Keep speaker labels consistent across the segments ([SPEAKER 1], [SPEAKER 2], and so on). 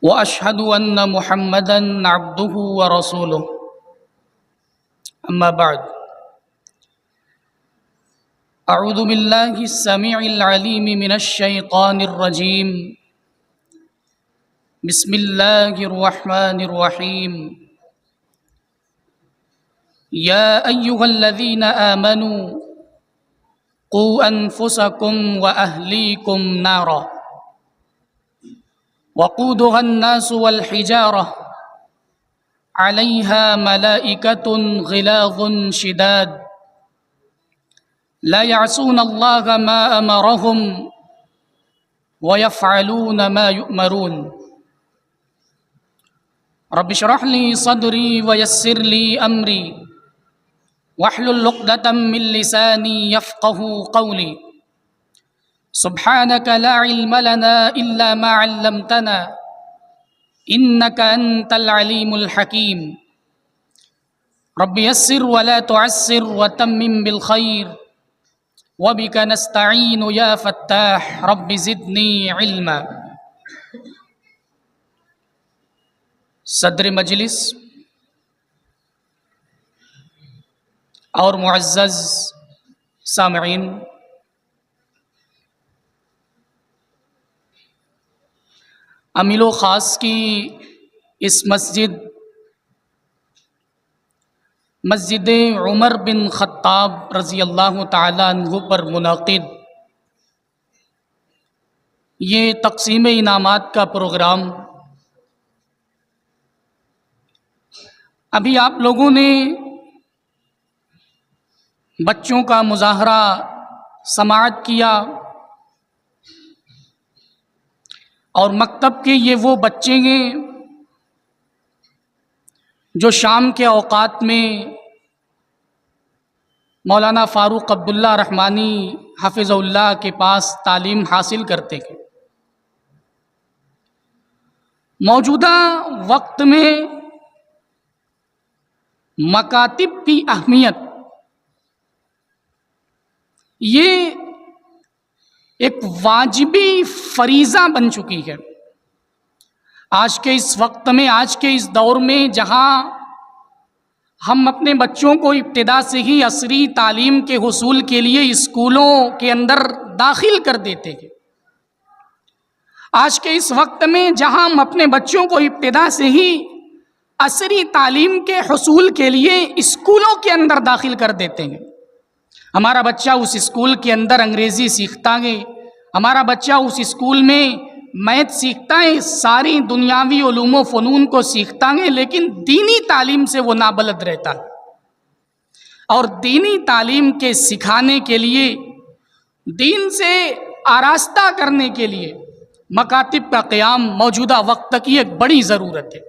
[SPEAKER 1] وأشهد أن محمدًا عبده ورسوله أما بعد أعوذ بالله السميع العليم من الشيطان الرجيم بسم الله الرحمن الرحيم يا أيها الذين آمنوا قوا أنفسكم وأهليكم نارا وقودها الناس والحجارة عليها ملائكة غلاظ شداد لا يعصون الله ما أمرهم ويفعلون ما يؤمرون رب اشرح لي صدري ويسر لي أمري واحلل عقدة من لساني يفقه قولي سبحانك لا علم لنا إلا ما علمتنا إنك أنت العليم الحكيم رب يسر ولا تعسر وتمم بالخير وبك نستعين يا فتاح رب زدني علما. صدر مجلس اور معزز سامعین، امیل و خاص کی اس مسجد عمر بن خطاب رضی اللہ تعالیٰ عنہ پر منعقد یہ تقسیم انعامات کا پروگرام ابھی آپ لوگوں نے بچوں کا مظاہرہ سماعت کیا، اور مکتب کے یہ وہ بچے ہیں جو شام کے اوقات میں مولانا فاروق عبداللہ رحمانی حفظ اللہ کے پاس تعلیم حاصل کرتے ہیں. موجودہ وقت میں مکاتب کی اہمیت یہ ایک واجبی فریضہ بن چکی ہے. آج کے اس وقت میں، آج کے اس دور میں، جہاں ہم اپنے بچوں کو ابتدا سے ہی عصری تعلیم کے حصول کے لیے اسکولوں کے اندر داخل کر دیتے ہیں، آج کے اس وقت میں جہاں ہم اپنے بچوں کو ابتدا سے ہی عصری تعلیم کے حصول کے لیے اسکولوں کے اندر داخل کر دیتے ہیں، ہمارا بچہ اس اسکول کے اندر انگریزی سیکھتا ہے، ہمارا بچہ اس اسکول میں میتھ سیکھتا ہے، ساری دنیاوی علوم و فنون کو سیکھتا ہے، لیکن دینی تعلیم سے وہ نابلد رہتا ہے. اور دینی تعلیم کے سکھانے کے لیے، دین سے آراستہ کرنے کے لیے مکاتب کا قیام موجودہ وقت کی ایک بڑی ضرورت ہے.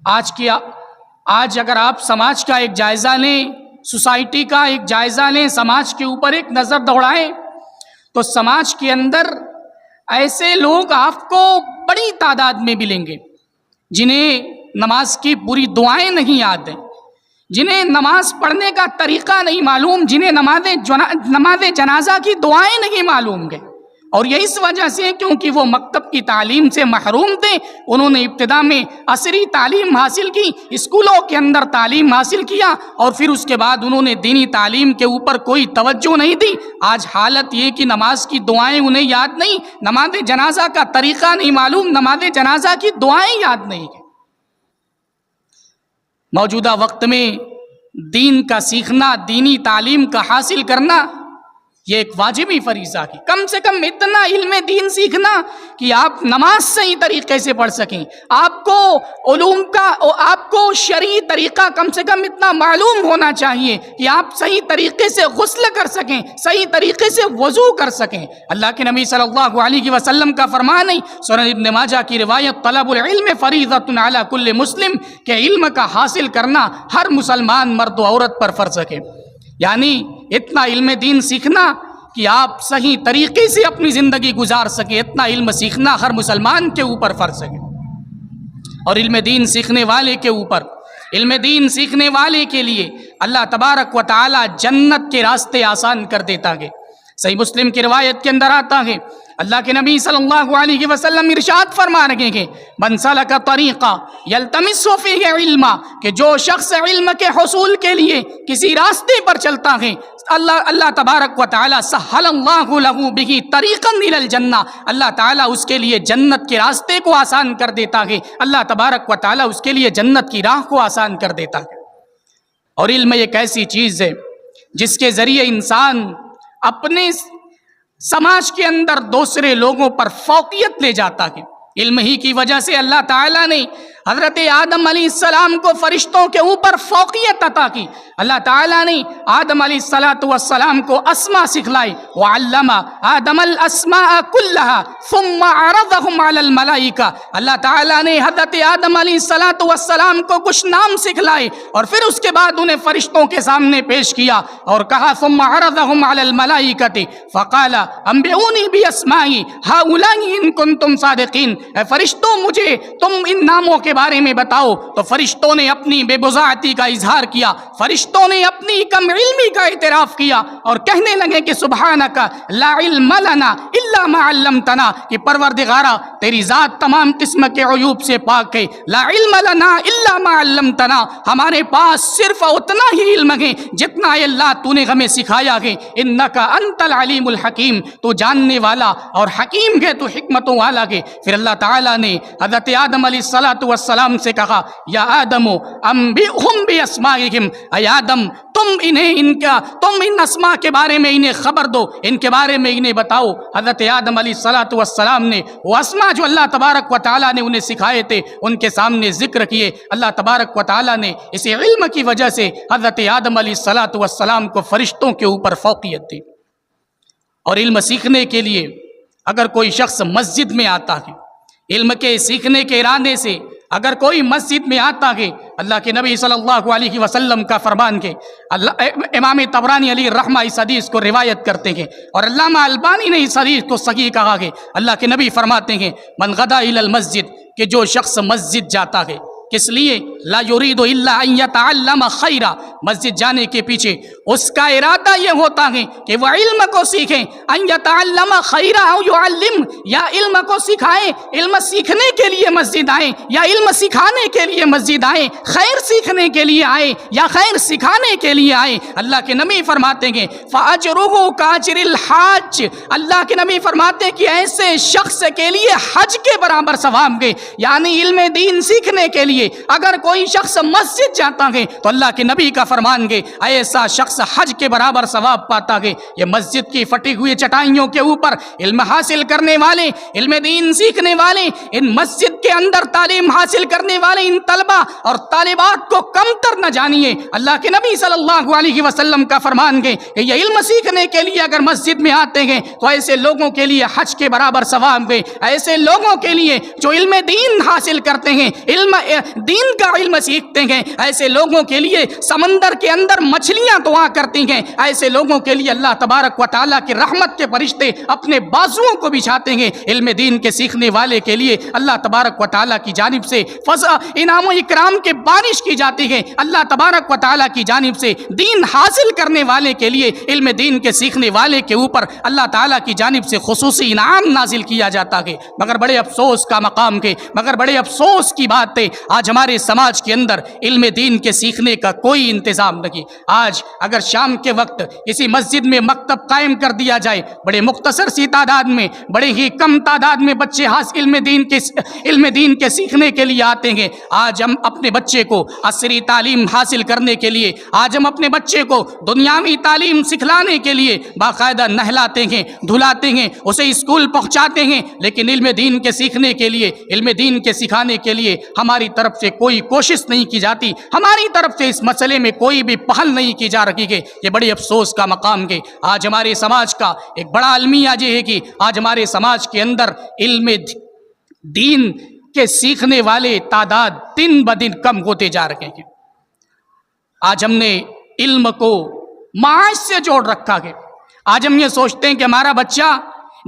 [SPEAKER 1] آج اگر آپ سماج کا ایک جائزہ لیں، سوسائٹی کا ایک جائزہ لیں، سماج کے اوپر ایک نظر دوڑائیں، تو سماج کے اندر ایسے لوگ آپ کو بڑی تعداد میں ملیں گے جنہیں نماز کی پوری دعائیں نہیں یاد ہیں، جنہیں نماز پڑھنے کا طریقہ نہیں معلوم، جنہیں نماز جنازہ کی دعائیں نہیں معلوم گے. اور یہ اس وجہ سے کیونکہ وہ مکتب کی تعلیم سے محروم تھے. انہوں نے ابتدا میں عصری تعلیم حاصل کی، اسکولوں کے اندر تعلیم حاصل کیا، اور پھر اس کے بعد انہوں نے دینی تعلیم کے اوپر کوئی توجہ نہیں دی. آج حالت یہ کہ نماز کی دعائیں انہیں یاد نہیں، نماز جنازہ کا طریقہ نہیں معلوم، نماز جنازہ کی دعائیں یاد نہیں. موجودہ وقت میں دین کا سیکھنا، دینی تعلیم کا حاصل کرنا یہ ایک واجبی فریضہ ہے. کم سے کم اتنا علم دین سیکھنا کہ آپ نماز صحیح طریقے سے پڑھ سکیں، آپ کو علوم کا، آپ کو شرعی طریقہ کم سے کم اتنا معلوم ہونا چاہیے کہ آپ صحیح طریقے سے غسل کر سکیں، صحیح طریقے سے وضو کر سکیں. اللہ کے نبی صلی اللہ علیہ وسلم کا فرمان ہے، سنن ابن ماجہ کی روایت، طلب العلم فریضۃ علی کل مسلم، کہ علم کا حاصل کرنا ہر مسلمان مرد و عورت پر فرض ہے. یعنی اتنا علم دین سیکھنا کہ آپ صحیح طریقے سے اپنی زندگی گزار سکیں، اتنا علم سیکھنا ہر مسلمان کے اوپر فرض ہے. اور علم دین سیکھنے والے کے اوپر، علم دین سیکھنے والے کے لیے اللہ تبارک و تعالی جنت کے راستے آسان کر دیتا ہے. صحیح مسلم کی روایت کے اندر آتا ہے، اللہ کے نبی صلی اللہ علیہ وسلم ارشاد فرما رہے ہیں کہ من سلک طریقہ یلتمس فیہ علما، کہ جو شخص علم کے حصول کے لیے کسی راستے پر چلتا ہے اللہ تبارک و تعالی سہل اللہ لہ بہ طریقا الی الجنہ، اللہ تعالیٰ اس کے لیے جنت کے راستے کو آسان کر دیتا ہے، اللہ تبارک و تعالیٰ اس کے لیے جنت کی راہ کو آسان کر دیتا ہے۔ اور علم ایک ایسی چیز ہے جس کے ذریعے انسان اپنے سماج کے اندر دوسرے لوگوں پر فوقیت لے جاتا ہے۔ علم ہی کی وجہ سے اللہ تعالیٰ نے حضرت آدم علیہ السلام کو فرشتوں کے اوپر فوقیت عطا کی۔ اللہ تعالیٰ نے آدم علیہ السلام کو اسماء سکھلائی، وعلم آدم الاسماء کلہا ثم عرضہم علی الملائکہ، اللہ تعالیٰ نے حضرت آدم علیہ السلام کو کچھ نام سکھلائے اور پھر اس کے بعد انہیں فرشتوں کے سامنے پیش کیا اور کہا ثم عرضہم علی الملائکہ فقال انبئونی باسمائی ہؤلاء ان کنتم صادقین، اے فرشتوں مجھے تم ان ناموں کے بارے میں بتاؤ۔ تو فرشتوں نے اپنی بے بضاعتی کا اظہار کیا، فرشتوں نے اپنی کم علمی کا اعتراف کیا اور کہنے لگے کہ سبحانک لا علم لنا الا ما علمتنا، کہ پروردگارا تیری ذات تمام قسم کے عیوب سے پاک ہے، لا علم لنا الا ما علمتنا، ہمارے پاس صرف اتنا ہی علم ہے جتنا اے اللہ تو نے ہمیں سکھایا ہے، انک انت العلیم الحکیم، تو جاننے والا اور حکیم ہے، تو حکمتوں والا ہے۔ پھر اللہ تعالیٰ نے حضرت آدم علیہ السلام سے کہا یا آدم انبئہم باسمائہم، اے آدم تم ان اسماء کے بارے میں انہیں خبر دو، ان کے بارے میں انہیں بتاؤ۔ حضرت آدم علیہ السلام نے وہ اسماء جو اللہ تبارک و تعالیٰ نے انہیں سکھائے تھے ان کے سامنے ذکر کیے۔ اللہ تبارک و تعالیٰ نے اسی علم کی وجہ سے حضرت آدم علیہ السلام کو فرشتوں کے اوپر فوقیت دی۔ اور علم سیکھنے کے لیے اگر کوئی شخص مسجد میں آتا ہے، علم کے سیکھنے کے ارادے سے اگر کوئی مسجد میں آتا ہے، اللہ کے نبی صلی اللہ علیہ وسلم کا فرمان کے امام طبرانی علیہ الرحمہ اس حدیث کو روایت کرتے ہیں اور علامہ البانی نے اس حدیث کو صحیح کہا ہے۔ اللہ کے نبی فرماتے ہیں من غدا الی المسجد، کہ جو شخص مسجد جاتا ہے کس لیے؟ لا یرید الا ان یتعلم خیرا، مسجد جانے کے پیچھے اس کا ارادہ یہ ہوتا ہے کہ وہ علم کو سیکھیں، ان یتعلم خیرا او یعلم، یا علم کو سکھائیں، علم سیکھنے کے لیے مسجد آئیں یا علم سکھانے کے لیے مسجد آئیں، خیر سیکھنے کے لیے آئیں یا خیر سکھانے کے لیے آئیں۔ اللہ کے نبی فرماتے ہیں فاجرہ کاجر الحاج، اللہ کے نبی فرماتے ہیں کہ ایسے شخص کے لیے حج کے برابر ثواب ہے، یعنی علم دین سیکھنے کے لیے اگر کوئی شخص مسجد جاتا ہے تو اللہ کے نبی کا فرمان ہے ایسا شخص حج کے برابر ثواب پاتا ہے۔ یہ مسجد کی پھٹی ہوئی چٹائیوں کے اوپر علم حاصل کرنے والے، علم دین سیکھنے والے، ان مسجد کے اندر تعلیم حاصل کرنے والے ان طلبہ اور طالبات کو کمتر نہ جانیے۔ اللہ کے نبی صلی اللہ علیہ وسلم کا فرمان ہے کہ یہ علم سیکھنے کے لیے اگر مسجد میں آتے ہیں تو ایسے لوگوں کے لیے حج کے برابر ثواب ہے، ایسے لوگوں کے لیے جو علم دین حاصل کرتے ہیں، علم دین کا علم سیکھتے ہیں، ایسے لوگوں کے لیے سمندر کے اندر مچھلیاں دعا کرتی ہیں، ایسے لوگوں کے لیے اللہ تبارک و تعالیٰ کی رحمت کے فرشتے اپنے بازوؤں کو بچھاتے ہیں۔ علم دین کے سیکھنے والے کے لیے اللہ تبارک و تعالیٰ کی جانب سے انعام و اکرام کے بارش کی جاتی ہے، اللہ تبارک و تعالیٰ کی جانب سے دین حاصل کرنے والے کے لیے، علم دین کے سیکھنے والے کے اوپر اللہ تعالیٰ کی جانب سے خصوصی انعام نازل کیا جاتا ہے۔ مگر بڑے افسوس کا مقام ہے، مگر بڑے افسوس کی بات ہے آج ہمارے سماج کے اندر علم دین کے سیکھنے کا کوئی انتظام نہیں۔ آج اگر شام کے وقت کسی مسجد میں مکتب قائم کر دیا جائے، بڑے مختصر سی تعداد میں، بڑے ہی کم تعداد میں بچے علم دین کے سیکھنے کے لیے آتے ہیں۔ آج ہم اپنے بچے کو عصری تعلیم حاصل کرنے کے لیے، آج ہم اپنے بچے کو دنیاوی تعلیم سکھلانے کے لیے باقاعدہ نہلاتے ہیں، دھلاتے ہیں، اسے اسکول پہنچاتے ہیں، لیکن علم دین کے سیکھنے کے لیے، علم دین کے سکھانے کے لیے ہماری طرف سے کوئی کوشش نہیں کی جاتی، ہماری طرف سے اس مسئلے میں کوئی بھی پہل نہیں کی جا رہی ہے۔ یہ بڑی افسوس کا مقام ہے۔ آج ہمارے سماج کا ایک بڑا المیہ یہ ہے کہ آج ہمارے سماج کے اندر علم دین کے سیکھنے والے تعداد دن بدن کم ہوتے جا رہے ہیں۔ آج ہم نے علم کو معاش سے جوڑ رکھا ہے۔ آج ہم یہ سوچتے ہیں کہ ہمارا بچہ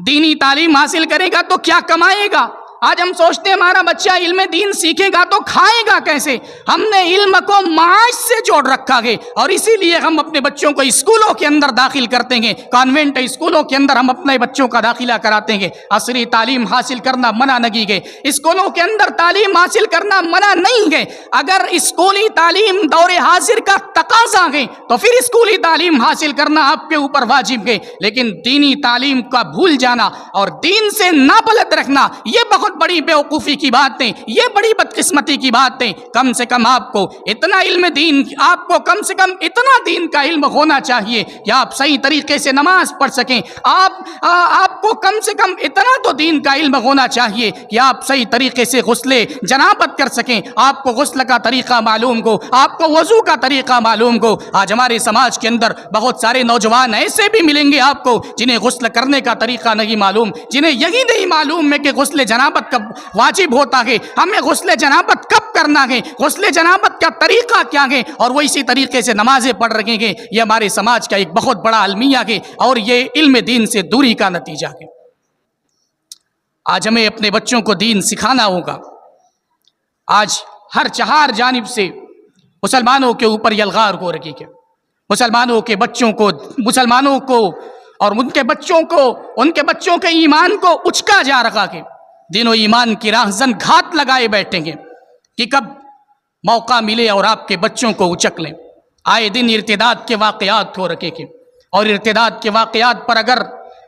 [SPEAKER 1] دینی تعلیم حاصل کرے گا تو کیا کمائے گا، آج ہم سوچتے ہیں ہمارا بچہ علم دین سیکھے گا تو کھائے گا کیسے؟ ہم نے علم کو معاش سے جوڑ رکھا ہے، اور اسی لیے ہم اپنے بچوں کو اسکولوں کے اندر داخل کرتے ہیں، کانوینٹ اسکولوں کے اندر ہم اپنے بچوں کا داخلہ کراتے ہیں۔ عصری تعلیم حاصل کرنا منع نہیں ہے، اسکولوں کے اندر تعلیم حاصل کرنا منع نہیں ہے۔ اگر اسکولی تعلیم دور حاضر کا تقاضا ہے تو پھر اسکولی تعلیم حاصل کرنا آپ کے اوپر واجب ہے، لیکن دینی تعلیم کا بھول جانا اور دین سے نابلد رکھنا یہ بہت بڑی بیوقوفی کی بات ہے، یہ بڑی بدقسمتی کی بات ہے۔ کم سے کم آپ کو اتنا علم دین، آپ کو کم سے کم اتنا دین کا علم ہونا چاہیے کہ آپ صحیح طریقے سے نماز پڑھ سکیں۔ آپ کو کم سے کم اتنا تو دین کا علم ہونا چاہیے کہ آپ صحیح طریقے سے غسل جنابت کر سکیں، آپ کو غسل کا طریقہ معلوم ہو، آپ کو وضو کا طریقہ معلوم ہو۔ آج ہمارے سماج کے اندر بہت سارے نوجوان ایسے بھی ملیں گے آپ کو جنہیں غسل کرنے کا طریقہ نہیں معلوم، جنہیں یہی نہیں معلوم ہے کہ غسل جنابت کب واجب ہوتا ہے، ہمیں غسل جنابت کب کرنا ہے، غسل جنابت کا طریقہ کیا ہے، اور وہ اسی طریقے سے نمازیں پڑھ رہے ہیں۔ یہ ہمارے سماج کا ایک بہت بڑا المیہ ہے اور یہ علم دین سے دوری کا نتیجہ ہے۔ آج ہمیں اپنے بچوں کو دین سکھانا ہوگا۔ آج ہر چہار جانب سے مسلمانوں کے اوپر یلغار ہو رہی ہے، مسلمانوں کے بچوں کو، مسلمانوں کو اور ان کے بچوں کے ایمان کو اچکا جا رہا ہے۔ دین و ایمان کی راہزن گھات لگائے بیٹھے ہیں کہ کب موقع ملے اور آپ کے بچوں کو اچک لیں۔ آئے دن ارتداد کے واقعات ہو رکھے ہیں، اور ارتداد کے واقعات پر اگر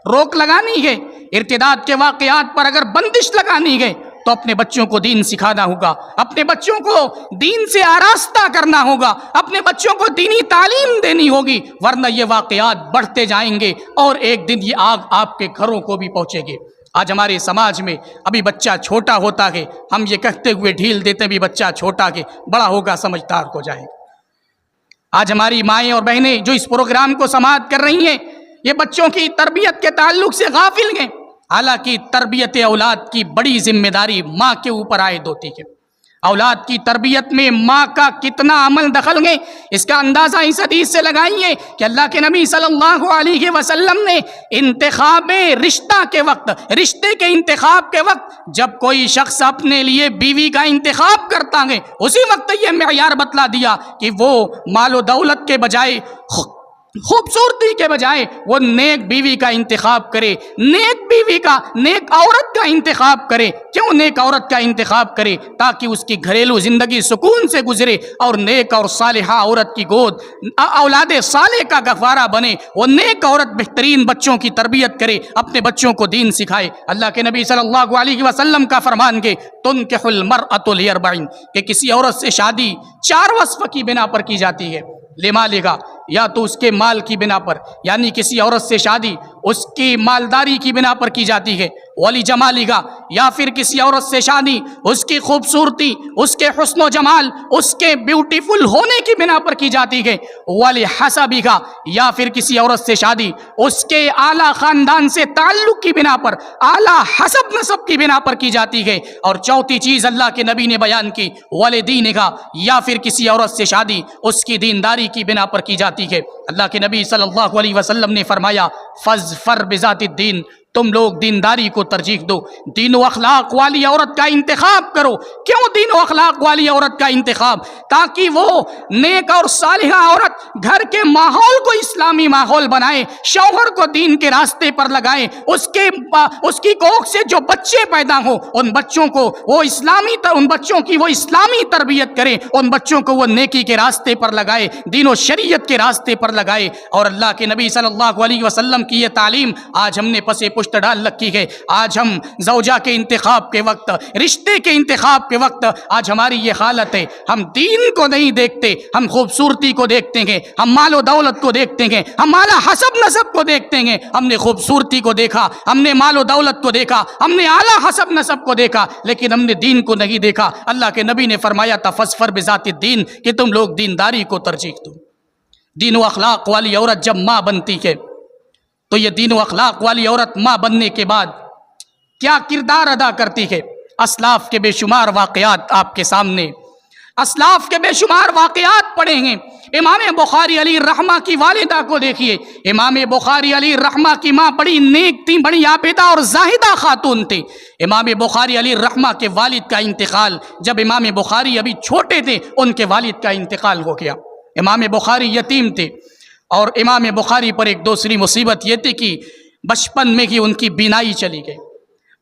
[SPEAKER 1] روک لگانی ہے، ارتداد کے واقعات پر اگر بندش لگانی ہے تو اپنے بچوں کو دین سکھانا ہوگا، اپنے بچوں کو دین سے آراستہ کرنا ہوگا، اپنے بچوں کو دینی تعلیم دینی ہوگی، ورنہ یہ واقعات بڑھتے جائیں گے اور ایک دن یہ آگ آپ کے گھروں کو بھی پہنچے گی۔ آج ہمارے سماج میں ابھی بچہ چھوٹا ہوتا ہے، ہم یہ کہتے ہوئے ڈھیل دیتے بھی بچہ چھوٹا ہے، بڑا ہوگا سمجھدار ہو جائے گا۔ آج ہماری مائیں اور بہنیں جو اس پروگرام کو سماعت کر رہی ہیں، یہ بچوں کی تربیت کے تعلق سے غافل ہیں، حالانکہ تربیت اولاد کی بڑی ذمہ داری ماں کے اوپر عائد ہوتی ہے۔ اولاد کی تربیت میں ماں کا کتنا عمل دخل ہے، اس کا اندازہ اس حدیث سے لگائیے کہ اللہ کے نبی صلی اللہ علیہ وسلم نے انتخاب رشتہ کے وقت، رشتے کے انتخاب کے وقت جب کوئی شخص اپنے لیے بیوی کا انتخاب کرتا ہے، اسی وقت یہ معیار بتلا دیا کہ وہ مال و دولت کے بجائے، خوبصورتی کے بجائے وہ نیک بیوی کا انتخاب کرے، نیک بیوی کا، نیک عورت کا انتخاب کرے۔ کیوں نیک عورت کا انتخاب کرے؟ تاکہ اس کی گھریلو زندگی سکون سے گزرے اور نیک اور صالحہ عورت کی گود اولاد صالح کا گہوارہ بنے۔ وہ نیک عورت بہترین بچوں کی تربیت کرے، اپنے بچوں کو دین سکھائے۔ اللہ کے نبی صلی اللہ علیہ وسلم کا فرمان کہ تنکح المرأۃ لاربع، کہ کسی عورت سے شادی 4 وصف کی بنا پر کی جاتی ہے۔ لمالها، یا تو اس کے مال کی بنا پر، یعنی کسی عورت سے شادی اس کی مالداری کی بنا پر کی جاتی ہے۔ ولجمالها، یا پھر کسی عورت سے شادی اس کی خوبصورتی، اس کے حسن و جمال، اس کے بیوٹیفل ہونے کی بنا پر کی جاتی ہے۔ ولحسبها، یا پھر کسی عورت سے شادی اس کے اعلیٰ خاندان سے تعلق کی بنا پر، اعلیٰ حسب نسب کی بنا پر کی جاتی ہے۔ اور چوتھی چیز اللہ کے نبی نے بیان کی ولدینها، یا پھر کسی عورت سے شادی اس کی دینداری کی بنا پر کی جاتی ہے۔ اللہ کے نبی صلی اللہ علیہ وسلم نے فرمایا فاظفر بذات الدین، تم لوگ دینداری کو ترجیح دو، دین و اخلاق والی عورت کا انتخاب کرو۔ کیوں دین و اخلاق والی عورت کا انتخاب؟ تاکہ وہ نیک اور صالحہ عورت گھر کے ماحول کو اسلامی ماحول بنائے، شوہر کو دین کے راستے پر لگائے، اس کی کوکھ سے جو بچے پیدا ہوں ان بچوں کو وہ ان بچوں کی وہ اسلامی تربیت کرے، ان بچوں کو وہ نیکی کے راستے پر لگائے، دین و شریعت کے راستے پر لگائے۔ اور اللہ کے نبی صلی اللہ علیہ وسلم کی یہ تعلیم آج ہم نے پسے پشت ڈال رکھی ہے۔ آج ہم زوجہ کے انتخاب کے وقت، رشتے کے انتخاب کے وقت آج ہماری یہ حالت ہے، ہم دین کو نہیں دیکھتے، ہم خوبصورتی کو دیکھتے ہیں، ہم مال و دولت کو دیکھتے ہیں، ہم اعلیٰ حسب نسب کو دیکھتے ہیں۔ ہم نے خوبصورتی کو دیکھا، ہم نے مال و دولت کو دیکھا، ہم نے اعلیٰ حسب نسب کو دیکھا، لیکن ہم نے دین کو نہیں دیکھا۔ اللہ کے نبی نے فرمایا تھا فاظفر بذات الدین، کہ تم لوگ دینداری کو ترجیح دو۔ دین و اخلاق والی عورت جب ماں بنتی ہے تو یہ دین و اخلاق والی عورت ماں بننے کے بعد کیا کردار ادا کرتی ہے؟ اسلاف کے بے شمار واقعات آپ کے سامنے، اسلاف کے بے شمار واقعات پڑے ہیں۔ امام بخاری علیہ الرحمہ کی والدہ کو دیکھیے، امام بخاری علیہ الرحمہ کی ماں بڑی نیک تھی، بڑی عابدہ اور زاہدہ خاتون تھی۔ امام بخاری علیہ الرحمہ کے والد کا انتقال، جب امام بخاری ابھی چھوٹے تھے ان کے والد کا انتقال ہو گیا۔ امام بخاری یتیم تھے، اور امام بخاری پر ایک دوسری مصیبت یہ تھی کہ بچپن میں ہی ان کی بینائی چلی گئی،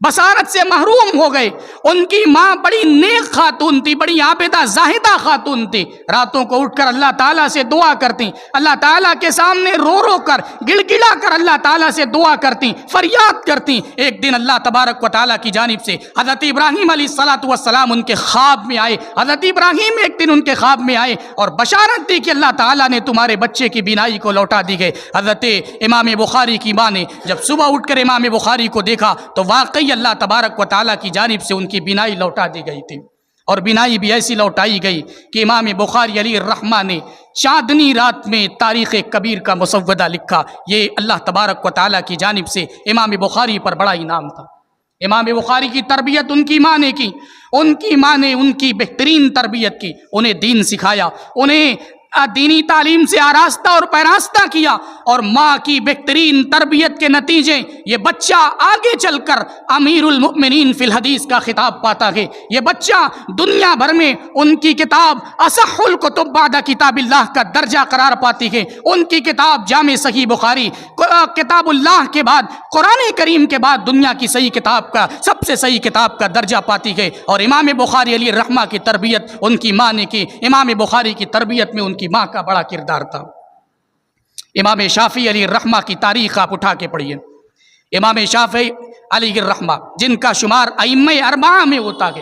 [SPEAKER 1] بصارت سے محروم ہو گئے۔ ان کی ماں بڑی نیک خاتون تھی، بڑی عابدہ زاہدہ خاتون تھی، راتوں کو اٹھ کر اللہ تعالیٰ سے دعا کرتی، اللہ تعالیٰ کے سامنے رو رو کر گڑ گڑا کر اللہ تعالیٰ سے دعا کرتی، فریاد کرتی۔ ایک دن اللہ تبارک و تعالیٰ کی جانب سے حضرت ابراہیم علیہ السلام ان کے خواب میں آئے۔ حضرت ابراہیم ایک دن ان کے خواب میں آئے اور بشارت دی کہ اللہ تعالیٰ نے تمہارے بچے کی بینائی کو لوٹا دی گئے۔ حضرت امام بخاری کی ماں نے جب صبح اٹھ کر امام بخاری کو دیکھا تو واقعی اللہ تبارک و تعالیٰ کی جانب سے ان کی بینائی لوٹا دی گئی تھی، اور بینائی بھی ایسی لوٹائی گئی کہ امام بخاری علیہ الرحمہ نے چاندنی رات میں تاریخ کبیر کا مسودہ لکھا۔ یہ اللہ تبارک و تعالیٰ کی جانب سے امام بخاری پر بڑا انعام تھا۔ امام بخاری کی تربیت ان کی ماں نے کی، ان کی ماں نے ان کی بہترین تربیت کی، انہیں دین سکھایا، انہیں دینی تعلیم سے آراستہ اور پیراستہ کیا، اور ماں کی بہترین تربیت کے نتیجے یہ بچہ آگے چل کر امیر المؤمنین فی الحدیث کا خطاب پاتا ہے۔ یہ بچہ دنیا بھر میں ان کی کتاب اصح الکتب بعد کتاب اللہ کا درجہ قرار پاتی ہے۔ ان کی کتاب جامع صحیح بخاری کتاب اللہ کے بعد، قرآن کریم کے بعد دنیا کی صحیح کتاب کا، سب سے صحیح کتاب کا درجہ پاتی ہے۔ اور امام بخاری علیہ الرحمہ کی تربیت ان کی ماں نے کی۔ امام بخاری کی تربیت میں ان کی ماں کا بڑا کردار تھا۔ امام شافعی علیہ الرحمہ کی تاریخ آپ اٹھا کے پڑھیے۔ امام شافعی علیہ الرحمہ جن کا شمار ائمہ اربعہ میں ہوتا ہے،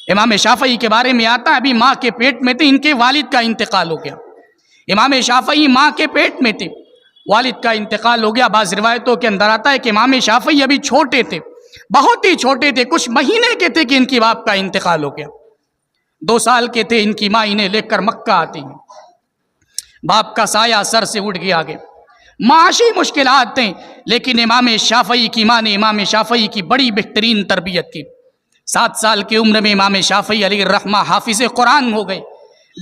[SPEAKER 1] امام شافعی کے بارے میں آتا ہے ابھی ماں کے پیٹ میں تھے، ان کے والد کا انتقال ہو گیا۔ امام شافعی ماں کے پیٹ میں تھے، والد کا انتقال ہو گیا۔ بعض روایتوں کے اندر آتا ہے کہ امام شافعی ابھی چھوٹے تھے، بہت ہی چھوٹے تھے، کچھ مہینے کے تھے کہ ان کی باپ کا انتقال ہو گیا۔ 2 سال کے تھے، ان کی ماں انہیں لے کر مکہ آتی ہیں۔ باپ کا سایہ سر سے اٹھ گیا آگے، معاشی مشکلات تھیں، لیکن امام شافعی کی ماں نے امام شافعی کی بڑی بہترین تربیت کی۔ 7 سال کی عمر میں امام شافعی علیہ الرحمہ حافظ قرآن ہو گئے۔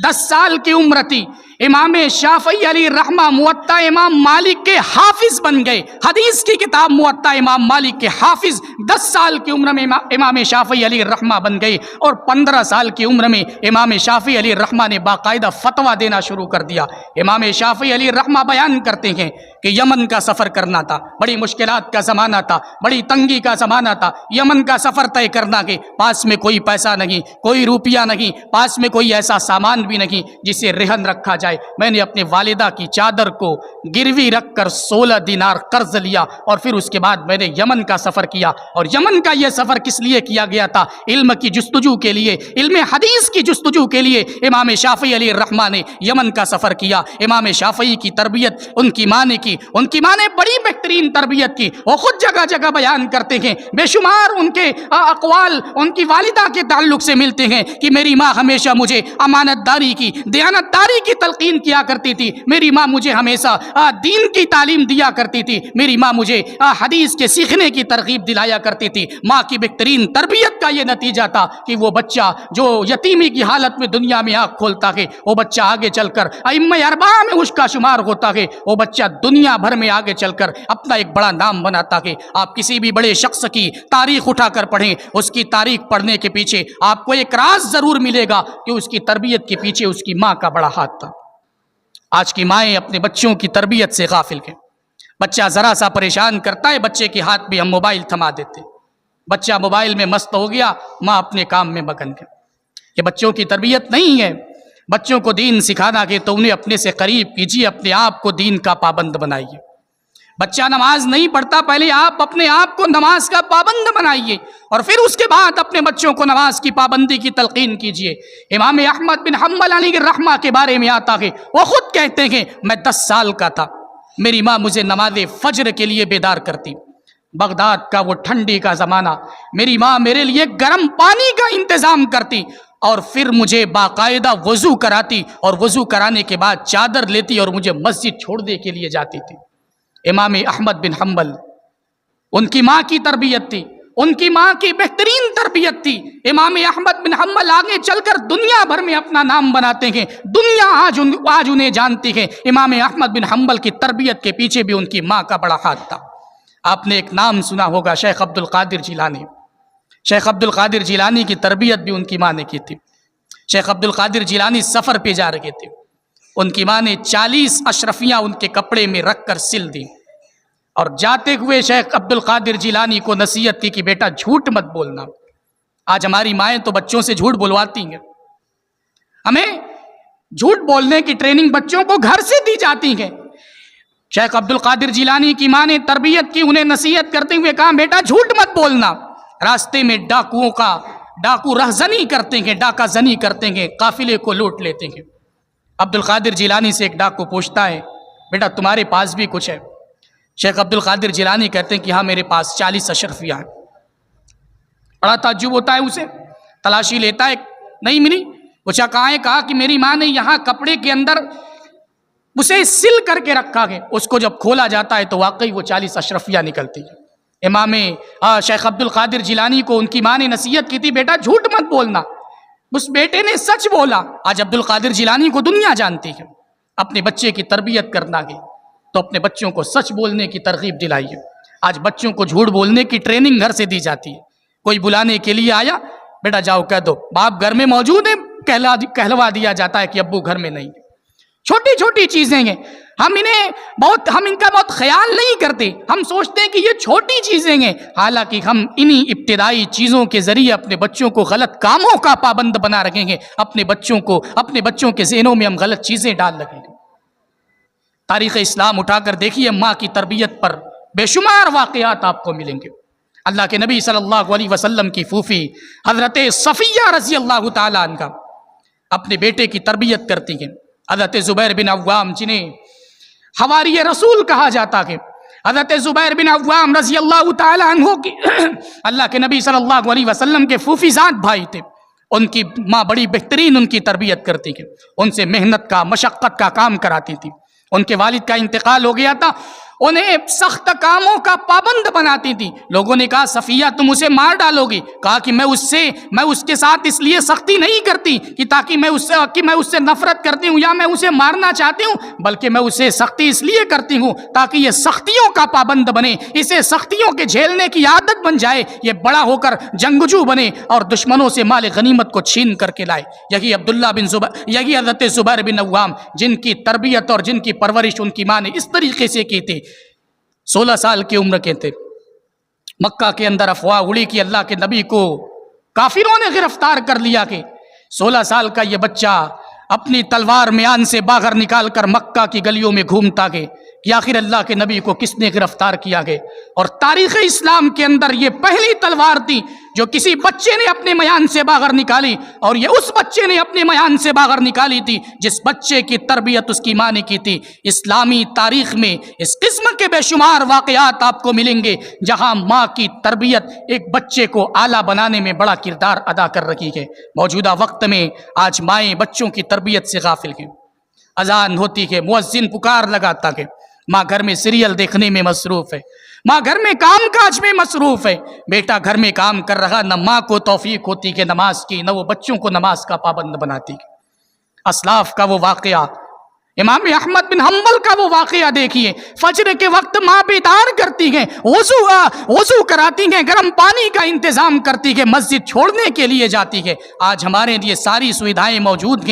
[SPEAKER 1] 10 سال کی عمر تھی، امام شافعی علیہ الرحمہ موطا امام مالک کے حافظ بن گئے۔ حدیث کی کتاب موطا امام مالک کے حافظ 10 سال کی عمر میں امام شافعی علیہ الرحمہ بن گئے، اور 15 سال کی عمر میں امام شافعی علیہ الرحمہ نے باقاعدہ فتویٰ دینا شروع کر دیا۔ امام شافعی علیہ الرحمہ بیان کرتے ہیں کہ یمن کا سفر کرنا تھا، بڑی مشکلات کا زمانہ تھا، بڑی تنگی کا زمانہ تھا۔ یمن کا سفر طے کرنا کہ پاس میں کوئی پیسہ نہیں، کوئی روپیہ نہیں، پاس میں کوئی ایسا سامان بھی نہیں جسے رہن رکھا جائے۔ میں نے اپنے والدہ کی چادر کو گروی رکھ کر 16 دینار قرض لیا، اور پھر اس کے بعد میں نے یمن کا سفر کیا۔ اور یمن کا یہ سفر کس لیے کیا گیا تھا؟ علم کی جستجو کے لیے، علم حدیث کی جستجو کے لیے امام شافعی علیہ الرحمہ نے یمن کا سفر کیا۔ امام شافعی کی تربیت ان کی ماں نے کی، ان کی ماں نے بڑی بہترین تربیت کی۔ وہ خود جگہ جگہ بیان کرتے ہیں، بے شمار ان کے اقوال ان کی والدہ کے تعلق سے ملتے ہیں کہ میری ماں ہمیشہ مجھے امانت داری کی، دیانت داری کی تلقین کیا کرتی تھی، میری ماں مجھے ہمیشہ دین کی تعلیم دیا کرتی تھی، میری ماں مجھے حدیث کے سیکھنے کی ترغیب دلایا کرتی تھی۔ ماں کی بہترین تربیت کا یہ نتیجہ تھا کہ وہ بچہ جو یتیمی کی حالت میں دنیا میں آنکھ کھولتا ہے، وہ بچہ آگے چل کر ائمہ اربعہ میں اس کا شمار ہوتا ہے، وہ بچہ دنیا بھر میں آگے چل کر اپنا ایک بڑا نام بناتا ہے۔ آپ کسی بھی بڑے شخص کی تاریخ اٹھا کر پڑھیں، اس کی تاریخ پڑھنے کے پیچھے آپ کو ایک راز ضرور ملے گا کہ اس کی تربیت کے پیچھے اس کی ماں کا بڑا ہاتھ تھا۔ آج کی مائیں اپنے بچوں کی تربیت سے غافل ہیں۔ بچہ ذرا سا پریشان کرتا ہے، بچے کے ہاتھ میں ہم موبائل تھما دیتے، بچہ موبائل میں مست ہو گیا، ماں اپنے کام میں مگن گئی۔ یہ بچوں کی تربیت نہیں ہے۔ بچوں کو دین سکھانا کہ تو انہیں اپنے سے قریب کیجیے، اپنے آپ کو دین کا پابند بنائیے۔ بچہ نماز نہیں پڑھتا، پہلے آپ اپنے آپ کو نماز کا پابند بنائیے، اور پھر اس کے بعد اپنے بچوں کو نماز کی پابندی کی تلقین کیجیے۔ امام احمد بن حنبل علیہ الرحمہ کے بارے میں آتا ہے، وہ خود کہتے ہیں میں 10 سال کا تھا، میری ماں مجھے نماز فجر کے لیے بیدار کرتی۔ بغداد کا وہ ٹھنڈی کا زمانہ، میری ماں میرے لیے گرم پانی کا انتظام کرتی، اور پھر مجھے باقاعدہ وضو کراتی، اور وضو کرانے کے بعد چادر لیتی اور مجھے مسجد چھوڑنے کے لیے جاتی تھی۔ امام احمد بن حنبل، ان کی ماں کی تربیت تھی، ان کی ماں کی بہترین تربیت تھی. امام احمد بن حنبل آگے چل کر دنیا بھر میں اپنا نام بناتے ہیں, دنیا آج انہیں جانتی ہے. امام احمد بن حنبل کی تربیت کے پیچھے بھی ان کی ماں کا بڑا ہاتھ تھا. آپ نے ایک نام سنا ہوگا, شیخ عبد القادر جیلانی. شیخ عبد القادر جیلانی کی تربیت بھی ان کی ماں نے کی تھی. شیخ عبد القادر جیلانی سفر پہ جا رہے تھے, ان کی ماں نے 40 اشرفیاں ان کے کپڑے میں رکھ کر سل دی, اور جاتے ہوئے شیخ عبد القادر جیلانی کو نصیحت کی کہ بیٹا جھوٹ مت بولنا. آج ہماری مائیں تو بچوں سے جھوٹ بلواتی ہیں, ہمیں جھوٹ بولنے کی ٹریننگ بچوں کو گھر سے دی جاتی ہے. شیخ عبد القادر جیلانی کی ماں نے تربیت کی, انہیں نصیحت کرتے ہوئے کہا بیٹا جھوٹ مت بولنا. راستے میں ڈاکو رہزنی کرتے ہیں, ڈاکہ زنی کرتے ہیں, قافلے کو لوٹ لیتے ہیں. عبد القادر جیلانی سے ایک ڈاکو پوچھتا ہے بیٹا تمہارے پاس بھی کچھ ہے؟ شیخ عبد القادر جیلانی کہتے ہیں کہ ہاں میرے پاس 40 اشرفیاں ہیں. بڑا تعجب ہوتا ہے اسے, تلاشی لیتا ہے, نہیں ملی. پوچھا کہاں ہے؟ کہا کہ میری ماں نے یہاں کپڑے کے اندر اسے سل کر کے رکھا ہے. اس کو جب کھولا جاتا ہے تو واقعی وہ 40 اشرفیاں نکلتی ہیں. امام شیخ عبد القادر جیلانی کو ان کی ماں نے نصیحت کی تھی بیٹا جھوٹ مت بولنا. اس بیٹے نے سچ بولا. آج عبد القادر جیلانی کو دنیا جانتی ہے. اپنے بچے کی تربیت کرنا ہے تو اپنے بچوں کو سچ بولنے کی ترغیب دلائیے. آج بچوں کو جھوٹ بولنے کی ٹریننگ گھر سے دی جاتی ہے. کوئی بلانے کے لیے آیا, بیٹا جاؤ کہہ دو باپ گھر میں موجود ہے, کہلوا دیا جاتا ہے کہ ابو گھر میں نہیں. چھوٹی چھوٹی چیزیں ہیں, ہم ان کا بہت خیال نہیں کرتے. ہم سوچتے ہیں کہ یہ چھوٹی چیزیں ہیں, حالانکہ ہم انہی ابتدائی چیزوں کے ذریعے اپنے بچوں کو غلط کاموں کا پابند بنا رکھیں گے. اپنے بچوں کے ذہنوں میں ہم غلط چیزیں ڈال رکھیں گے. تاریخ اسلام اٹھا کر دیکھیے, ماں کی تربیت پر بے شمار واقعات آپ کو ملیں گے. اللہ کے نبی صلی اللہ علیہ وسلم کی پھوپھی حضرت صفیہ رضی اللہ تعالیٰ عنہ اپنے بیٹے کی تربیت کرتی ہیں. حضرت زبیر بن عوام جنہیں حواری رسول کہا جاتا ہے, حضرت زبیر بن عوام رضی اللہ تعالیٰ عنہ کی اللہ کے نبی صلی اللہ علیہ وسلم کے پھوپھی زاد بھائی تھے. ان کی ماں بڑی بہترین ان کی تربیت کرتی ہے, ان سے محنت کا مشقت کا کام کراتی تھی. ان کے والد کا انتقال ہو گیا تھا, انہیں سخت کاموں کا پابند بناتی تھی. لوگوں نے کہا صفیہ تم اسے مار ڈالو گی. کہا کہ میں اس کے ساتھ اس لیے سختی نہیں کرتی کہ تاکہ میں اس سے نفرت کرتی ہوں یا میں اسے مارنا چاہتی ہوں, بلکہ میں اسے سختی اس لیے کرتی ہوں تاکہ یہ سختیوں کا پابند بنے, اسے سختیوں کے جھیلنے کی عادت بن جائے, یہ بڑا ہو کر جنگجو بنے اور دشمنوں سے مال غنیمت کو چھین کر کے لائے. یہی حضرت زبیر بن عوام جن کی تربیت اور جن کی پرورش ان کی ماں نے اس طریقے سے کی تھی. 16 سال کی عمر کے تھے, مکہ کے اندر افواہ اڑی کہ اللہ کے نبی کو کافروں نے گرفتار کر لیا. کہ 16 سال کا یہ بچہ اپنی تلوار میان سے باہر نکال کر مکہ کی گلیوں میں گھومتا گئے کہ آخر اللہ کے نبی کو کس نے گرفتار کیا گئے. اور تاریخ اسلام کے اندر یہ پہلی تلوار تھی جو کسی بچے نے اپنے میان سے باہر نکالی, اور یہ اس بچے نے اپنے میان سے باہر نکالی تھی جس بچے کی تربیت اس کی ماں نے کی تھی. اسلامی تاریخ میں اس قسم کے بے شمار واقعات آپ کو ملیں گے جہاں ماں کی تربیت ایک بچے کو اعلیٰ بنانے میں بڑا کردار ادا کر رہی ہے. موجودہ وقت میں آج مائیں بچوں کی تربیت سے غافل ہیں. اذان ہوتی ہے, مؤذن پکار لگاتا ہے, ماں گھر میں سیریل دیکھنے میں مصروف ہے, ماں گھر میں کام کاج میں مصروف ہے. بیٹا گھر میں کام کر رہا, نہ ماں کو توفیق ہوتی کہ نماز کی, نہ وہ بچوں کو نماز کا پابند بناتی. اسلاف کا وہ واقعہ, امام احمد بن حنبل کا وہ واقعہ دیکھیے. فجر کے وقت ماں بیدار کرتی ہیں, وضو کراتی ہیں, گرم پانی کا انتظام کرتی ہے, مسجد چھوڑنے کے لیے جاتی ہے. آج ہمارے لیے ساری سویدھائیں موجود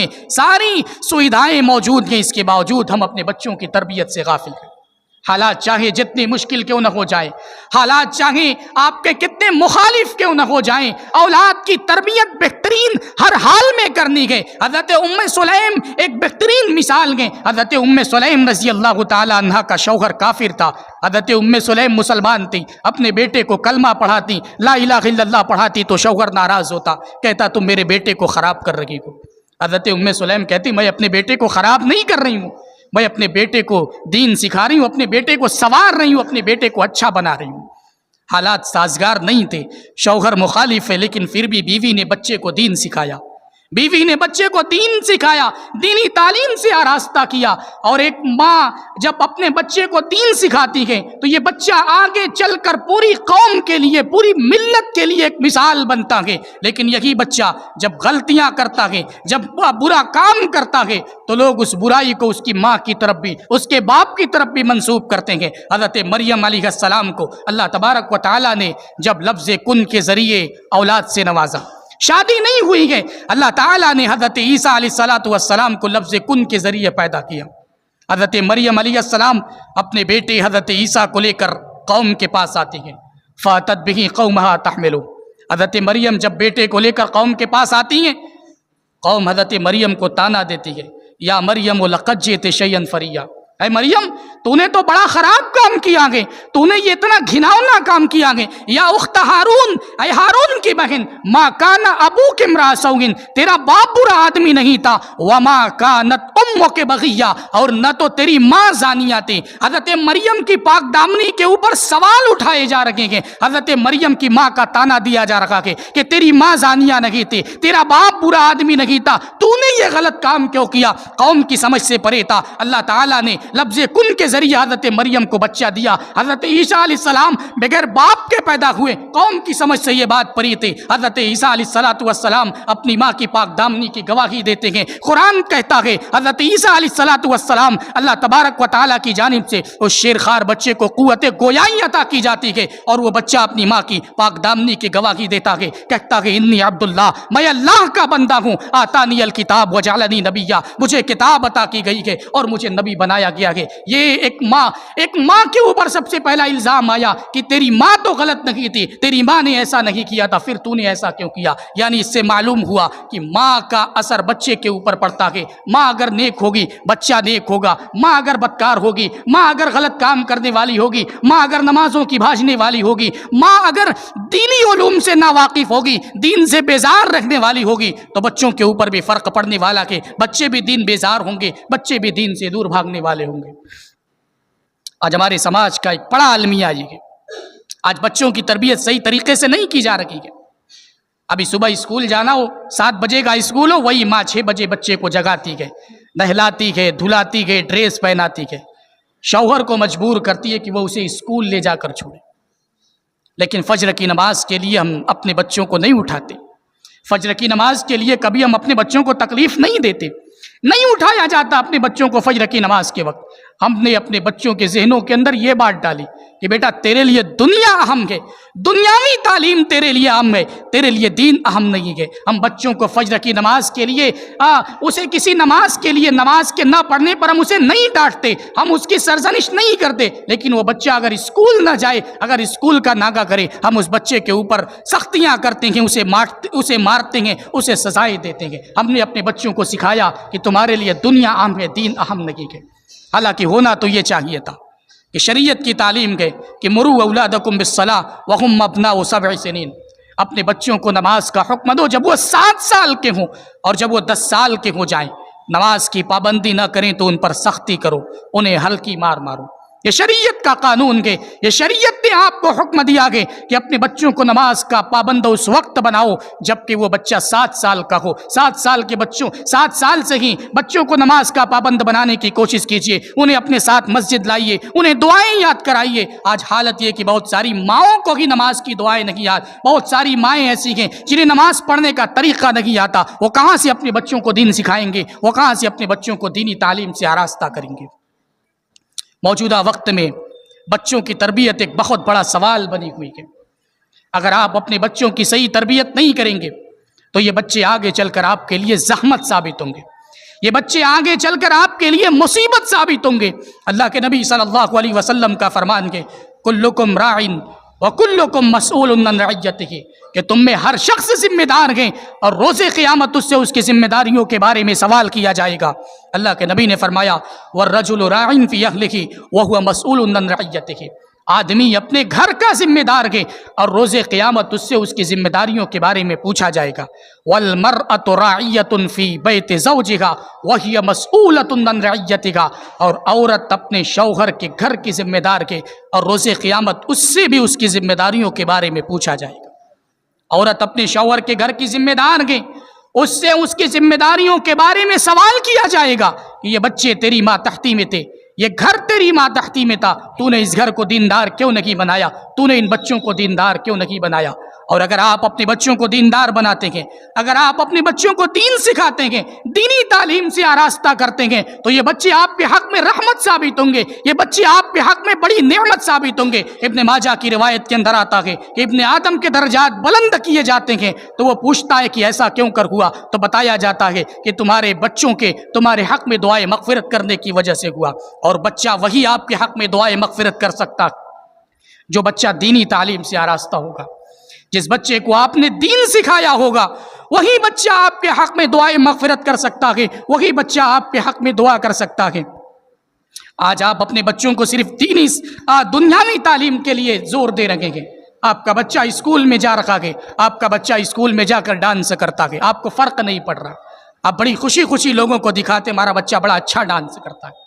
[SPEAKER 1] ہیں, اس کے باوجود ہم اپنے بچوں کی تربیت سے غافل ہیں. حالات چاہے جتنی مشکل کیوں نہ ہو جائے, حالات چاہیں آپ کے کتنے مخالف کیوں نہ ہو جائیں, اولاد کی تربیت بہترین ہر حال میں کرنی ہے. حضرت ام سلیم ایک بہترین مثال ہے. حضرت ام سلیم رضی اللہ تعالی عنہ کا شوہر کافر تھا. حضرت ام سلیم مسلمان تھی, اپنے بیٹے کو کلمہ پڑھاتی, لا الہ الا اللہ پڑھاتی تو شوہر ناراض ہوتا, کہتا تم میرے بیٹے کو خراب کر رہی ہو. حضرت ام سلیم کہتی میں اپنے بیٹے کو خراب نہیں کر رہی ہوں, میں اپنے بیٹے کو دین سکھا رہی ہوں, اپنے بیٹے کو سنوار رہی ہوں, اپنے بیٹے کو اچھا بنا رہی ہوں. حالات سازگار نہیں تھے, شوہر مخالف ہے, لیکن پھر بھی بیوی نے بچے کو دین سکھایا. بیوی نے بچے کو دین سکھایا، دینی تعلیم سے آراستہ کیا، اور ایک ماں جب اپنے بچے کو دین سکھاتی ہے تو یہ بچہ آگے چل کر پوری قوم کے لیے، پوری ملت کے لیے ایک مثال بنتا ہے۔ لیکن یہی بچہ جب غلطیاں کرتا ہے، جب برا کام کرتا ہے، تو لوگ اس برائی کو اس کی ماں کی طرف بھی، اس کے باپ کی طرف بھی منسوب کرتے ہیں۔ حضرت مریم علیہ السلام کو اللہ تبارک و تعالیٰ نے جب لفظ کن کے ذریعے اولاد سے نوازا، شادی نہیں ہوئی ہے، اللہ تعالیٰ نے حضرت عیسیٰ علیہ السلام کو لفظ کن کے ذریعے پیدا کیا۔ حضرت مریم علیہ السلام اپنے بیٹے حضرت عیسیٰ کو لے کر قوم کے پاس آتی ہیں، فَأَتَتْ بِهِ قَوْمَهَا تَحْمِلُهُ۔ حضرت مریم جب بیٹے کو لے کر قوم کے پاس آتی ہیں، قوم حضرت مریم کو تانا دیتی ہے، یا مریم لقد جئت شیئا فریا، اے مریم تو نے تو بڑا خراب کام کیا گے، تو نے یہ اتنا گھناؤنا کام کیا گے۔ یا اخت ہارون، اے ہارون کی بہن، ما کان ابوک امرا سوء، تیرا باپ برا آدمی نہیں تھا، وما کانت امک بغیہ، اور نہ تو تیری ماں زانیہ تھی۔ حضرت مریم کی پاک دامنی کے اوپر سوال اٹھائے جا رہے ہیں، حضرت مریم کی ماں کا تانا دیا جا رہا ہے کہ تیری ماں زانیہ نہیں تھی، تیرا باپ برا آدمی نہیں تھا، تو نے یہ غلط کام کیوں کیا؟ قوم کی سمجھ سے پرے تھا۔ اللہ تعالیٰ نے لفظ کن کے ذریعے حضرت مریم کو بچہ دیا۔ حضرت عیسیٰ علیہ السلام بغیر باپ کے پیدا ہوئے، قوم کی سمجھ سے یہ بات پری تھی۔ حضرت عیسیٰ علیہ السلام اپنی ماں کی پاک دامنی کی گواہی دیتے ہیں۔ قرآن کہتا ہے حضرت عیسیٰ علیہ السلام اللہ تبارک و تعالیٰ کی جانب سے اس شیرخوار بچے کو قوت گویائی عطا کی جاتی ہے، اور وہ بچہ اپنی ماں کی پاک دامنی کی گواہی دیتا ہے، کہتا ہے انی عبداللہ، میں اللہ کا بندہ ہوں، آتانی الکتاب وجعلنی نبیہ، مجھے کتاب عطا کی گئی ہے اور مجھے نبی بنایا گیا ہے۔ یہ ایک ماں کے اوپر سب سے پہلا الزام آیا کہ تیری ماں تو غلط نہیں تھی، تیری ماں نے ایسا نہیں کیا تھا، پھر تو نے ایسا کیوں کیا؟ یعنی اس سے معلوم ہوا کہ ماں کا اثر بچے کے اوپر پڑتا ہے۔ ماں اگر نیک ہوگی بچہ نیک ہوگا، ماں اگر بدکار ہوگی، ماں اگر غلط کام کرنے والی ہوگی، ماں اگر نمازوں کی بھاجنے والی ہوگی، ماں اگر دینی علوم سے ناواقف ہوگی، دین سے بیزار رکھنے والی ہوگی، تو بچوں کے اوپر بھی فرق پڑنے والا ہے، بچے بھی دین بیزار ہوں گے، بچے بھی دین سے دور بھاگنے والے ہوں گے۔ آج ہمارے سماج کا ایک بڑا المیہ یہ ہے، آج بچوں کی تربیت صحیح طریقے سے نہیں کی جا رہی ہے۔ ابھی صبح اسکول جانا ہو، 7 بجے کا اسکول ہو، وہی ماں 6 بجے بچے کو جگاتی ہے، نہلاتی ہے، دھلاتی ہے، ڈریس پہناتی ہے، شوہر کو مجبور کرتی ہے کہ وہ اسے اسکول لے جا کر چھوڑے۔ لیکن فجر کی نماز کے لیے ہم اپنے بچوں کو نہیں اٹھاتے، فجر کی نماز کے لیے کبھی ہم اپنے بچوں کو تکلیف نہیں دیتے، نہیں اٹھایا جاتا اپنے بچوں کو فجر کی نماز کے وقت۔ ہم نے اپنے بچوں کے ذہنوں کے اندر یہ بات ڈالی کہ بیٹا تیرے لیے دنیا اہم ہے، دنیاوی تعلیم تیرے لیے اہم ہے، تیرے لیے دین اہم نہیں ہے۔ ہم بچوں کو فجر کی نماز کے لیے اسے کسی نماز کے لیے، نماز کے نہ پڑھنے پر ہم اسے نہیں ڈانٹتے، ہم اس کی سرزنش نہیں کرتے، لیکن وہ بچہ اگر اسکول نہ جائے، اگر اسکول کا ناغہ کرے، ہم اس بچے کے اوپر سختیاں کرتے ہیں، اسے مارتے ہیں، اسے سزائیں دیتے ہیں۔ ہم نے اپنے بچوں کو سکھایا کہ تمہارے لیے دنیا اہم ہے، دین اہم نہیں ہے۔ حالانکہ ہونا تو یہ چاہیے تھا کہ شریعت کی تعلیم ہے کہ مروا اولادکم بالصلاۃ وہم ابناء 7 سنین، اپنے بچوں کو نماز کا حکم دو جب وہ 7 سال کے ہوں، اور جب وہ 10 سال کے ہو جائیں نماز کی پابندی نہ کریں تو ان پر سختی کرو، انہیں ہلکی مار مارو۔ یہ شریعت کا قانون ہے، یہ شریعت نے آپ کو حکم دیا ہے کہ اپنے بچوں کو نماز کا پابند اس وقت بناؤ جبکہ وہ بچہ 7 سال کا ہو۔ 7 سال سے ہی بچوں کو نماز کا پابند بنانے کی کوشش کیجیے، انہیں اپنے ساتھ مسجد لائیے، انہیں دعائیں یاد کرائیے۔ آج حالت یہ کہ بہت ساری ماؤں کو ہی نماز کی دعائیں نہیں یاد، بہت ساری مائیں ایسی ہیں جنہیں نماز پڑھنے کا طریقہ نہیں آتا، وہ کہاں سے اپنے بچوں کو دین سکھائیں گے، وہ کہاں سے اپنے بچوں کو دینی تعلیم سے آراستہ کریں گے۔ موجودہ وقت میں بچوں کی تربیت ایک بہت بڑا سوال بنی ہوئی ہے۔ اگر آپ اپنے بچوں کی صحیح تربیت نہیں کریں گے تو یہ بچے آگے چل کر آپ کے لیے زحمت ثابت ہوں گے، یہ بچے آگے چل کر آپ کے لیے مصیبت ثابت ہوں گے۔ اللہ کے نبی صلی اللہ علیہ وسلم کا فرمان ہے کلکم راعٍ وکلکم مسئول عن رعیتہ، کہ تم میں ہر شخص ذمہ دار ہے اور روز قیامت اس سے اس کی ذمہ داریوں کے بارے میں سوال کیا جائے گا۔ اللہ کے نبی نے فرمایا والرجل راع فی اہلہ وہو مسئول عن رعیتہ، آدمی اپنے گھر کا ذمہ دار ہے اور روز قیامت اس سے اس کی ذمہ داریوں کے بارے میں پوچھا جائے گا۔ والمرأة راعیۃ فی بیت زوجہا وہی مسئولۃ عن رعیتہا، اور عورت اپنے شوہر کے گھر کی ذمہ دار ہے اور روز قیامت اس سے بھی اس کی ذمہ داریوں کے بارے میں پوچھا جائے گا۔ عورت اپنے شوہر کے گھر کی ذمہ دار ہے، اس سے اس کی ذمہ داریوں کے بارے میں سوال کیا جائے گا کہ یہ بچے تیری ماتحتی میں تھے، یہ گھر تیری ماتحتی میں تھا، تو نے اس گھر کو دیندار کیوں نہیں بنایا، تو نے ان بچوں کو دیندار کیوں نہیں بنایا۔ اور اگر آپ اپنے بچوں کو دیندار بناتے ہیں، اگر آپ اپنے بچوں کو دین سکھاتے ہیں، دینی تعلیم سے آراستہ کرتے ہیں، تو یہ بچے آپ کے حق میں رحمت ثابت ہوں گے، یہ بچے آپ کے حق میں بڑی نعمت ثابت ہوں گے۔ ابن ماجہ کی روایت کے اندر آتا ہے کہ ابن آدم کے درجات بلند کیے جاتے ہیں، تو وہ پوچھتا ہے کہ ایسا کیوں کر ہوا، تو بتایا جاتا ہے کہ تمہارے بچوں کے تمہارے حق میں دعائے مغفرت کرنے کی وجہ سے ہوا۔ اور بچہ وہی آپ کے حق میں دعائے مغفرت کر سکتا جو بچہ دینی تعلیم سے آراستہ ہوگا، جس بچے کو آپ نے دین سکھایا ہوگا، وہی بچہ آپ کے حق میں دعائے مغفرت کر سکتا ہے، وہی بچہ آپ کے حق میں دعا کر سکتا ہے۔ آج آپ اپنے بچوں کو صرف دینی دنیاوی تعلیم کے لیے زور دے رہے ہیں۔ آپ کا بچہ اسکول میں جا رہا ہے، آپ کا بچہ اسکول میں جا کر ڈانس کرتا ہے، آپ کو فرق نہیں پڑ رہا، آپ بڑی خوشی خوشی لوگوں کو دکھاتے ہمارا بچہ بڑا اچھا ڈانس کرتا ہے۔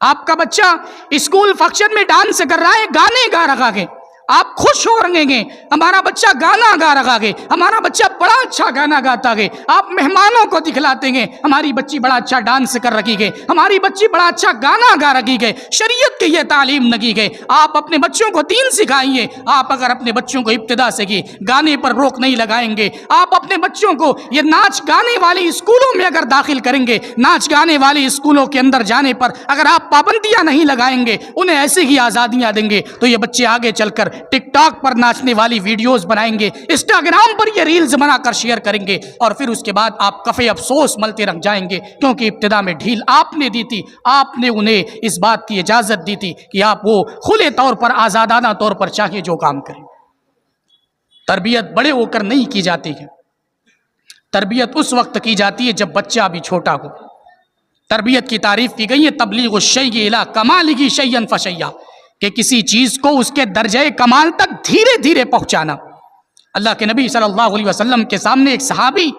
[SPEAKER 1] آپ کا بچہ اسکول فنکشن میں ڈانس کر رہا ہے، گانے گا رہا ہے، آپ خوش ہو رہے ہیں، ہمارا بچہ گانا گا رہا ہے، ہمارا بچہ بڑا اچھا گانا گاتا ہے۔ آپ مہمانوں کو دکھلاتے ہیں ہماری بچی بڑا اچھا ڈانس کر رہی ہے، ہماری بچی بڑا اچھا گانا گا رہی ہے۔ شریعت کی یہ تعلیم نہیں ہے۔ آپ اپنے بچوں کو دین سکھائیے۔ آپ اگر اپنے بچوں کو ابتدا سے ہی گانے پر روک نہیں لگائیں گے، آپ اپنے بچوں کو یہ ناچ گانے والی اسکولوں میں اگر داخل کریں گے، ناچ گانے والی اسکولوں کے اندر جانے پر اگر آپ پابندیاں نہیں لگائیں گے، انہیں ایسے ہی آزادیاں دیں گے، تو یہ بچے آگے چل کر ٹک ٹاک پر ناچنے والی ویڈیوز بنائیں گے، انسٹاگرام پر یہ ریلز بنا کر شیئر کریں گے، اور پھر اس کے بعد آپ کفے افسوس ملتے رہ جائیں گے، کیونکہ ابتدا میں ڈھیل آپ نے دی تھی، آپ نے انہیں اس بات کی اجازت دی تھی کہ آپ وہ کھلے طور پر آزادانہ طور پر چاہیے جو کام کریں۔ تربیت بڑے ہو کر نہیں کی جاتی ہے، تربیت اس وقت کی جاتی ہے جب بچہ ابھی چھوٹا ہو۔ تربیت کی تعریف کی گئی ہے تبلیغ الشیء الی کمالہ شیئا فشیئا، کہ کسی چیز کو اس کے درجہ کمال تک دھیرے دھیرے پہنچانا۔ اللہ کے نبی صلی اللہ علیہ وسلم کے سامنے ایک صحابی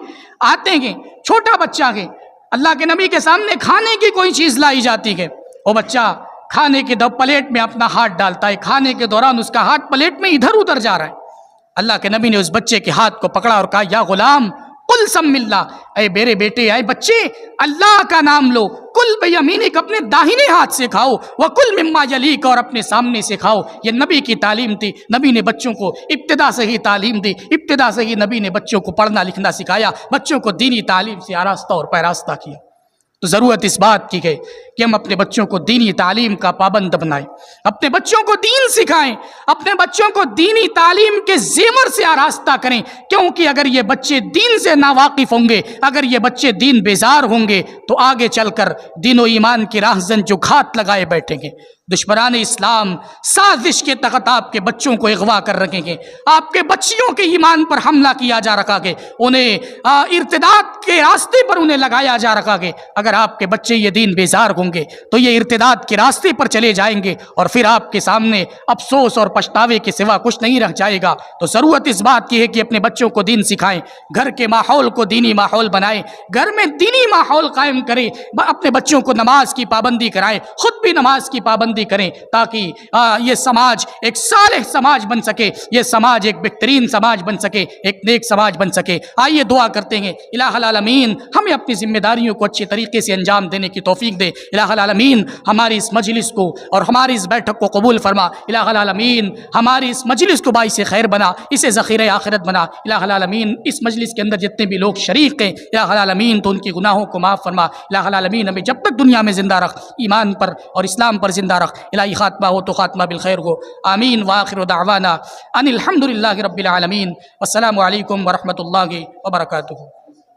[SPEAKER 1] آتے ہیں، چھوٹا بچہ ہے، اللہ کے نبی کے سامنے کھانے کی کوئی چیز لائی جاتی ہے، وہ بچہ کھانے کے پلیٹ میں اپنا ہاتھ ڈالتا ہے، کھانے کے دوران اس کا ہاتھ پلیٹ میں ادھر ادھر جا رہا ہے۔ اللہ کے نبی نے اس بچے کے ہاتھ کو پکڑا اور کہا یا غلام قل سم اللہ، اے میرے بیٹے، اے بچے، اللہ کا نام لو، کل بیمینک، اپنے داہنے ہاتھ سے کھاؤ، وکل مما یلیک، اور اپنے سامنے سے کھاؤ۔ یہ نبی کی تعلیم تھی، نبی نے بچوں کو ابتدا سے ہی تعلیم دی، ابتدا سے ہی نبی نے بچوں کو پڑھنا لکھنا سکھایا، بچوں کو دینی تعلیم سے آراستہ اور پیراستہ کیا۔ تو ضرورت اس بات کی ہے کہ ہم اپنے بچوں کو دینی تعلیم کا پابند بنائیں، اپنے بچوں کو دین سکھائیں، اپنے بچوں کو دینی تعلیم کے زیور سے آراستہ کریں، کیونکہ اگر یہ بچے دین سے ناواقف ہوں گے، اگر یہ بچے دین بیزار ہوں گے، تو آگے چل کر دین و ایمان کی راہزن جو گھات لگائے بیٹھیں گے۔ دشمنان اسلام سازش کے تحت آپ کے بچوں کو اغوا کر رکھیں گے، آپ کے بچیوں کے ایمان پر حملہ کیا جا رکھا ہے، انہیں ارتداد کے راستے پر انہیں لگایا جا رکھا ہے۔ اگر آپ کے بچے یہ دین بیزار ہوں گے تو یہ ارتداد کے راستے پر چلے جائیں گے، اور پھر آپ کے سامنے افسوس اور پچھتاوے کے سوا کچھ نہیں رہ جائے گا۔ تو ضرورت اس بات کی ہے کہ اپنے بچوں کو دین سکھائیں، گھر کے ماحول کو دینی ماحول بنائیں، گھر میں دینی ماحول قائم کریں، اپنے بچوں کو نماز کی پابندی کرائیں، خود بھی نماز کی پابندی کریں، تاکہ یہ سماج ایک صالح سماج بن سکے، یہ سماج ایک بہترین سماج بن سکے، ایک نیک سماج بن سکے۔ آئیے دعا کرتے ہیں الہ العالمین ہمیں اپنی ذمہ داریوں کو اچھے طریقے سے انجام دینے کی توفیق دے۔ الہ العالمین ہماری اس مجلس کو اور ہماری اس بیٹھک کو قبول فرما۔ الہ العالمین ہماری اس مجلس کو باعث خیر بنا، اسے ذخیرہ آخرت بنا۔ الہ العالمین اس مجلس کے اندر جتنے بھی لوگ شریک ہیں، الہ العالمین تو ان کی گناہوں کو معاف فرما۔ الہ العالمین ہمیں جب تک دنیا میں زندہ رکھ، ایمان پر اور اسلام پر زندہ رکھ، الہی خاتمہ ہو تو خاتمہ بالخیر ہو، آمین۔ وآخر دعوانا ان الحمدللہ رب العالمین، والسلام علیکم ورحمۃ اللہ وبرکاتہ۔